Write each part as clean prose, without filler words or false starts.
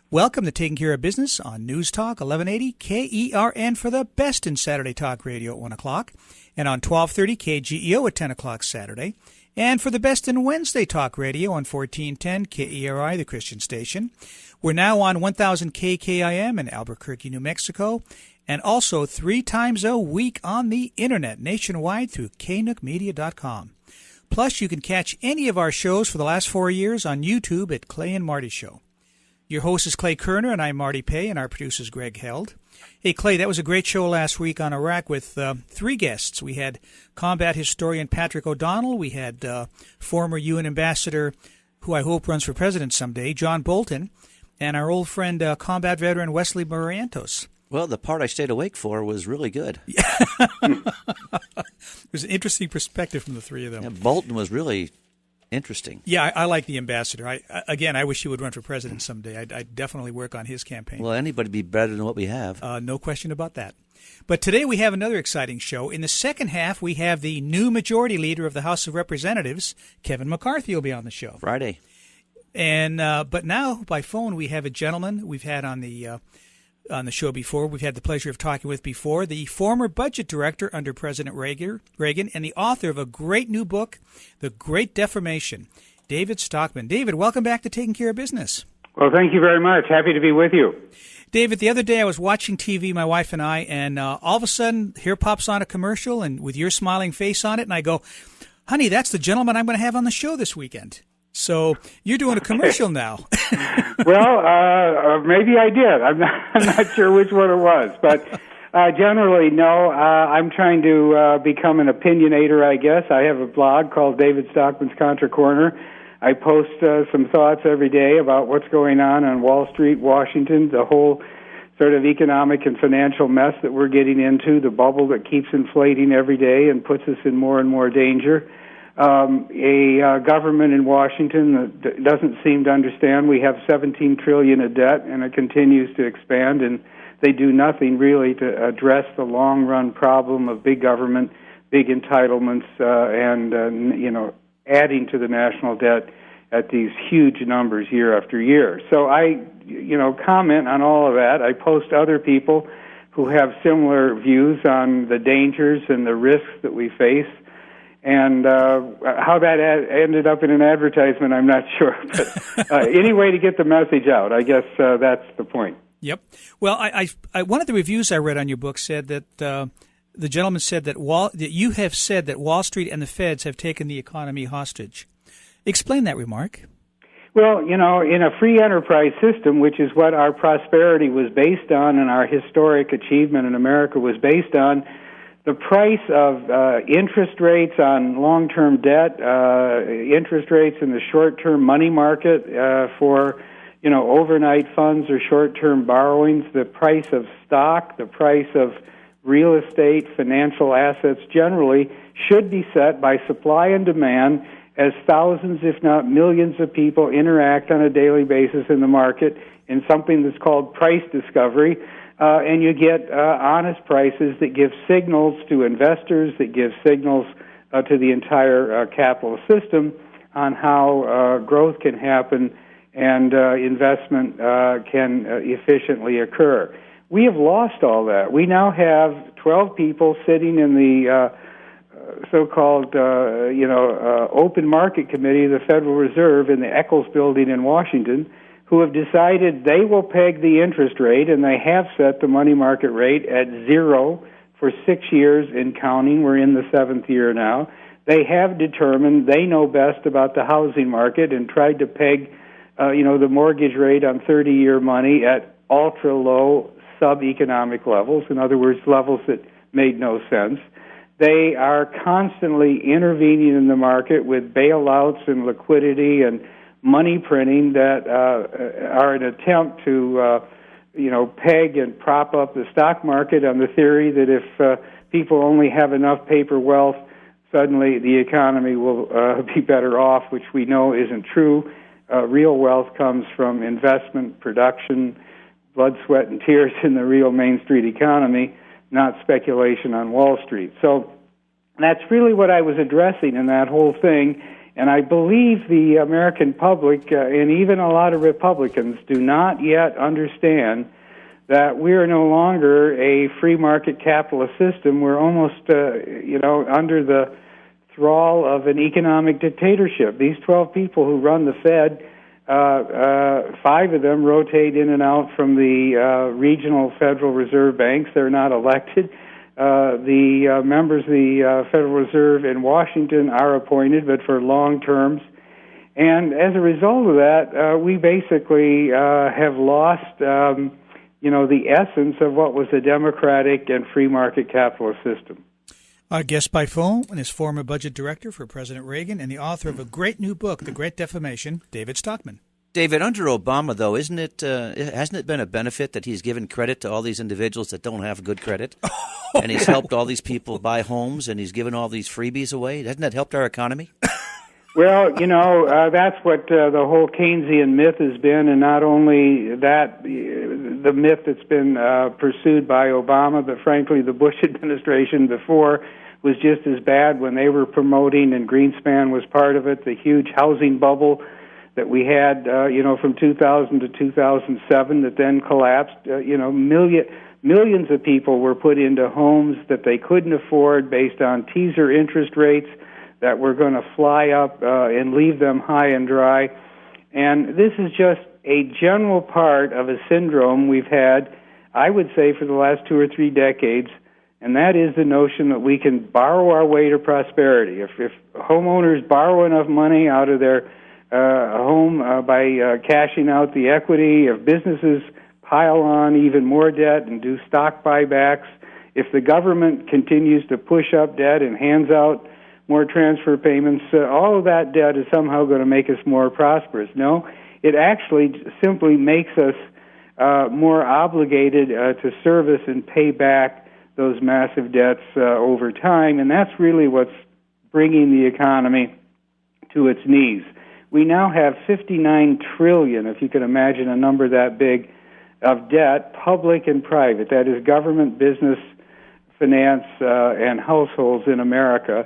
Welcome to Taking Care of Business on News Talk 1180 KERN for the best in Saturday Talk Radio at 1 o'clock and on 1230 KGEO at 10 o'clock Saturday, and for the best in Wednesday Talk Radio on 1410 KERI, the Christian station. We're now on 1000 KKIM in Albuquerque, New Mexico, and also 3 times a week on the Internet nationwide through knookmedia.com. Plus, you can catch any of our shows for the last 4 years on YouTube at Clay and Marty Show. Your host is Clay Koerner, and I'm Marty Pay, and our producer is Greg Held. Hey, Clay, that was a great show last week on Iraq with 3 guests. We had combat historian Patrick O'Donnell. We had former UN ambassador, who I hope runs for president someday, John Bolton, and our old friend, combat veteran Wesley Barrientos. Well, the part I stayed awake for was really good. It was an interesting perspective from the 3 of them. Yeah, Bolton was really interesting. Yeah, I like the ambassador. I wish he would run for president someday. I'd definitely work on his campaign. Well, anybody be better than what we have. No question about that. But today we have another exciting show. In the second half, we have the new majority leader of the House of Representatives, Kevin McCarthy, will be on the show. Friday. And but now, by phone, we have a gentleman we've had on the show before. We've had the pleasure of talking with before, the former budget director under President Reagan and the author of a great new book, The Great Deformation, David Stockman. David, welcome back to Taking Care of Business. Well, thank you very much. Happy to be with you. David, the other day I was watching TV, my wife and I, and all of a sudden here pops on a commercial and with your smiling face on it, and I go, honey, that's the gentleman I'm going to have on the show this weekend. So you're doing a commercial now. Well, maybe I did. I'm not sure which one it was, but generally, no. I'm trying to become an opinionator, I guess. I have a blog called David Stockman's Contra Corner. I post some thoughts every day about what's going on Wall Street, Washington, the whole sort of economic and financial mess that we're getting into, the bubble that keeps inflating every day and puts us in more and more danger. A government in Washington that doesn't seem to understand we have $17 trillion of debt, and it continues to expand, and they do nothing really to address the long-run problem of big government, big entitlements, and adding to the national debt at these huge numbers year after year. So I, comment on all of that. I post other people who have similar views on the dangers and the risks that we face. And how that ended up in an advertisement, I'm not sure. But any way to get the message out, I guess that's the point. Yep. Well, I one of the reviews I read on your book said that the gentleman said that you have said that Wall Street and the Feds have taken the economy hostage. Explain that remark. Well, in a free enterprise system, which is what our prosperity was based on and our historic achievement in America was based on, the price of interest rates on long-term debt, interest rates in the short-term money market for, overnight funds or short-term borrowings, the price of stock, the price of real estate, financial assets generally should be set by supply and demand as thousands, if not millions of people interact on a daily basis in the market in something that's called price discovery. And you get honest prices that give signals to investors, that give signals to the entire capital system on how growth can happen and investment can efficiently occur. We have lost all that. We now have 12 people sitting in the so-called open market committee of the Federal Reserve in the Eccles building in Washington, who have decided they will peg the interest rate, and they have set the money market rate at 0 for 6 years and counting. We're in the 7th year now. They have determined they know best about the housing market and tried to peg, the mortgage rate on 30-year money at ultra-low sub-economic levels, in other words, levels that made no sense. They are constantly intervening in the market with bailouts and liquidity and money printing that are an attempt to, peg and prop up the stock market on the theory that if people only have enough paper wealth, suddenly the economy will be better off, which we know isn't true. Real wealth comes from investment, production, blood, sweat, and tears in the real Main Street economy, not speculation on Wall Street. So that's really what I was addressing in that whole thing. And I believe the American public and even a lot of Republicans do not yet understand that we are no longer a free market capitalist system. We're almost, under the thrall of an economic dictatorship. These 12 people who run the Fed, 5 of them rotate in and out from the regional Federal Reserve banks. They're not elected. The members of the Federal Reserve in Washington are appointed, but for long terms. And as a result of that, we basically have lost, the essence of what was a democratic and free market capitalist system. Our guest by phone is former budget director for President Reagan and the author of a great new book, The Great Defamation, David Stockman. David, under Obama, though, hasn't it been a benefit that he's given credit to all these individuals that don't have good credit? And he's helped all these people buy homes, and he's given all these freebies away? Hasn't that helped our economy? Well, that's what the whole Keynesian myth has been, and not only that, the myth that's been pursued by Obama, but frankly the Bush administration before was just as bad when they were promoting, and Greenspan was part of it, the huge housing bubble that we had, from 2000 to 2007 that then collapsed. Millions of people were put into homes that they couldn't afford based on teaser interest rates that were going to fly up and leave them high and dry. And this is just a general part of a syndrome we've had, I would say, for the last 2 or 3 decades, and that is the notion that we can borrow our way to prosperity. If homeowners borrow enough money out of their home by cashing out the equity, if businesses pile on even more debt and do stock buybacks, if the government continues to push up debt and hands out more transfer payments, all of that debt is somehow going to make us more prosperous. No, it actually simply makes us more obligated to service and pay back those massive debts over time, and that's really what's bringing the economy to its knees. We now have $59 trillion, if you can imagine a number that big, of debt, public and private. That is government, business, finance, and households in America.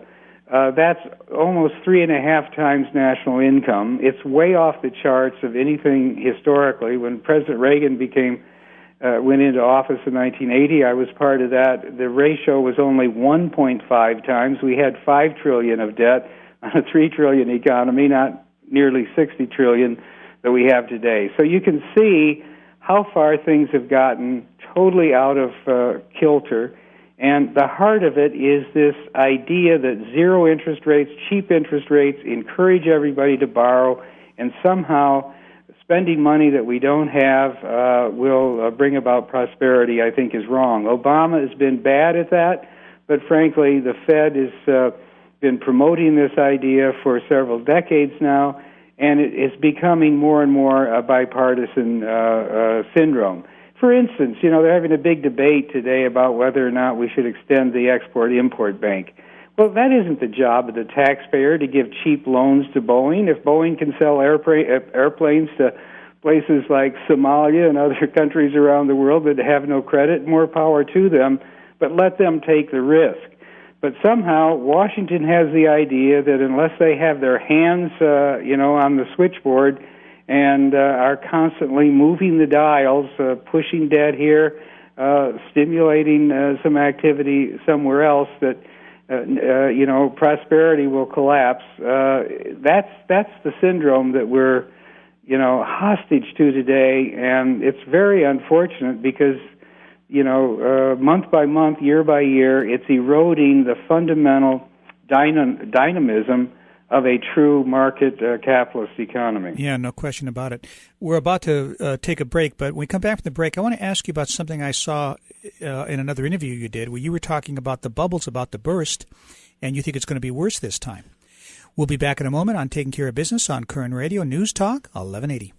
That's almost 3.5 times national income. It's way off the charts of anything historically. When President Reagan went into office in 1980, I was part of that. The ratio was only 1.5 times. We had $5 trillion of debt on a $3 trillion economy, not nearly $60 trillion that we have today. So you can see how far things have gotten totally out of kilter. And the heart of it is this idea that zero interest rates, cheap interest rates, encourage everybody to borrow, and somehow spending money that we don't have will bring about prosperity, I think, is wrong. Obama has been bad at that, but frankly, the Fed has been promoting this idea for several decades now, and it is becoming more and more a bipartisan syndrome. For instance, they're having a big debate today about whether or not we should extend the Export-Import Bank. Well, that isn't the job of the taxpayer to give cheap loans to Boeing. If Boeing can sell airplanes to places like Somalia and other countries around the world that have no credit, more power to them, but let them take the risk. But somehow Washington has the idea that unless they have their hands, on the switchboard and are constantly moving the dials, pushing debt here, stimulating some activity somewhere else, that prosperity will collapse. That's the syndrome that we're hostage to today, and it's very unfortunate because month by month, year by year, it's eroding the fundamental dynamism of a true market capitalist economy. Yeah, no question about it. We're about to take a break, but when we come back from the break, I want to ask you about something I saw in another interview you did where you were talking about the bubbles about to burst, and you think it's going to be worse this time. We'll be back in a moment on Taking Care of Business on Koerner Radio News Talk 1180.